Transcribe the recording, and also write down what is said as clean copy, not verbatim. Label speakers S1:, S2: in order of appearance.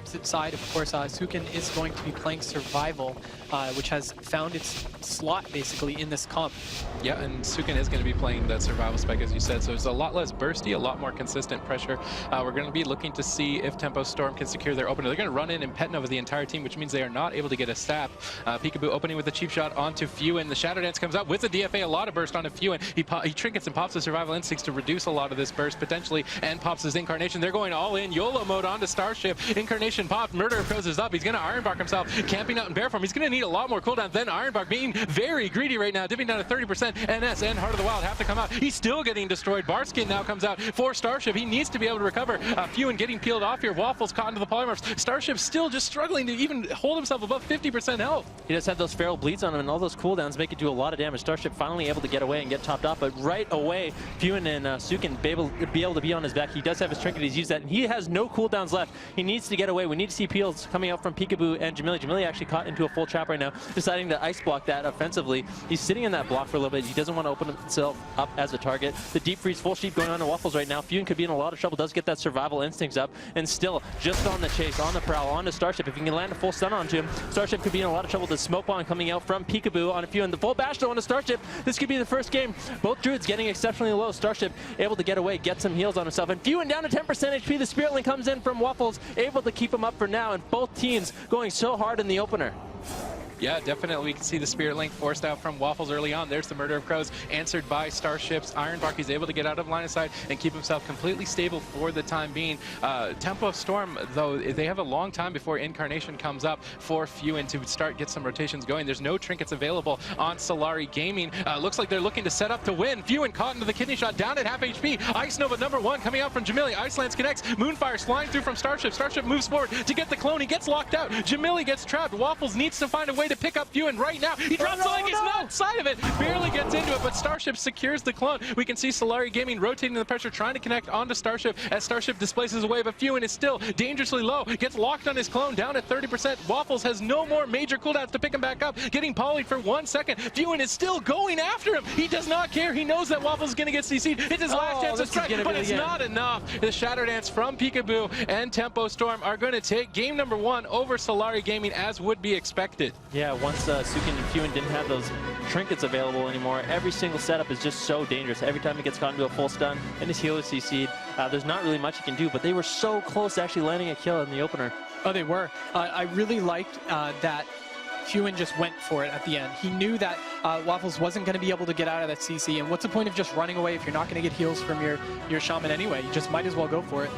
S1: opposite side, of course, Sukin is going to be playing Survival, which has found its slot, basically, in this comp.
S2: Yeah, and Sukin is going to be playing that Survival spec, as you said, so it's a lot less bursty, a lot more consistent pressure. We're going to be looking to see if Tempo Storm can secure their opener. They're going to run in and pet Nova the entire team, which means they are not able to get a stab. Peekaboo opening with a cheap shot onto Few, and the Shadow Dance comes out with the DFA, a lot of burst onto Few, and he trinkets and pops the Survival Instincts to reduce a lot of this burst, potentially, and pops his Incarnation. They're going all in, YOLO mode onto Starship. Incarnation popped, Murder of Crows is up. He's going to Ironbark himself, camping out in bear form. He's going to need a lot more cooldown than Ironbark, being very greedy right now, dipping down to 30%. NS and Heart of the Wild have to come out. He's still getting destroyed. Barskin now comes out for Starship. He needs to be able to recover. Few and getting peeled off here. Waffles caught into the polymorphs. Starship still just struggling to even hold himself above 50% health.
S3: He does have those feral bleeds on him, and all those cooldowns make it do a lot of damage. Starship finally able to get away and get topped off, but right away, Fewen and Sukin be able to be on his back. He does have his trinket. He's used that, and he has no cooldowns left. He needs to get away. We need to see peels coming out from Peekaboo and Jamili. Jamili actually caught into a full trap right now, deciding to ice block that offensively. He's sitting in that block for a little bit. He doesn't want to open himself up as a target. The deep freeze full sheep going on to Waffles right now. Fewen could be in a lot of trouble. Does get that survival instincts up, and still just on the chase, on the prowl, on to Starship. If he can land a full stun onto him, Starship could be in a lot of trouble. The smoke bomb coming out from Peekaboo on a Few, and the full bash though on to Starship. This could be the first game. Both Druids getting exceptionally low. Starship able to get away, get some heals on himself, and Fewen down to 10% HP. The Spirit Link comes in from Waffles, able to keep him up for now, and both teams going so hard in the opener.
S2: Yeah, definitely. We can see the Spirit Link forced out from Waffles early on. There's the Murder of Crows, answered by Starship's Ironbark. He's able to get out of line of sight and keep himself completely stable for the time being. Tempo Storm, though, they have a long time before Incarnation comes up for Fewen to get some rotations going. There's no trinkets available on Solari Gaming. Looks like they're looking to set up to win. Fewen caught into the kidney shot, down at half HP. Ice Nova #1 coming out from Jamili. Ice Lance connects. Moonfire's flying through from Starship. Starship moves forward to get the clone. He gets locked out. Jamili gets trapped. Waffles needs to find a way to pick up Fewen right now. He drops the leg. He's not inside of it. Barely gets into it, but Starship secures the clone. We can see Solari Gaming rotating the pressure, trying to connect onto Starship as Starship displaces away, but Fewen is still dangerously low. Gets locked on his clone, down at 30%. Waffles has no more major cooldowns to pick him back up. Getting polyed for 1 second. Fewen is still going after him. He does not care. He knows that Waffles is going to get CC'd. It's his last chance to strike, but it's not enough. The Shadow Dance from Peekaboo and Tempo Storm are going to take game #1 over Solari Gaming, as would be expected.
S3: Yeah, once Sukin and Fewen didn't have those trinkets available anymore, every single setup is just so dangerous. Every time he gets caught into a full stun and his healer CC'd, there's not really much he can do, but they were so close to actually landing a kill in the opener.
S1: Oh, they were. I really liked that Fewen just went for it at the end. He knew that Waffles wasn't going to be able to get out of that CC, and what's the point of just running away if you're not going to get heals from your shaman anyway? You just might as well go for it.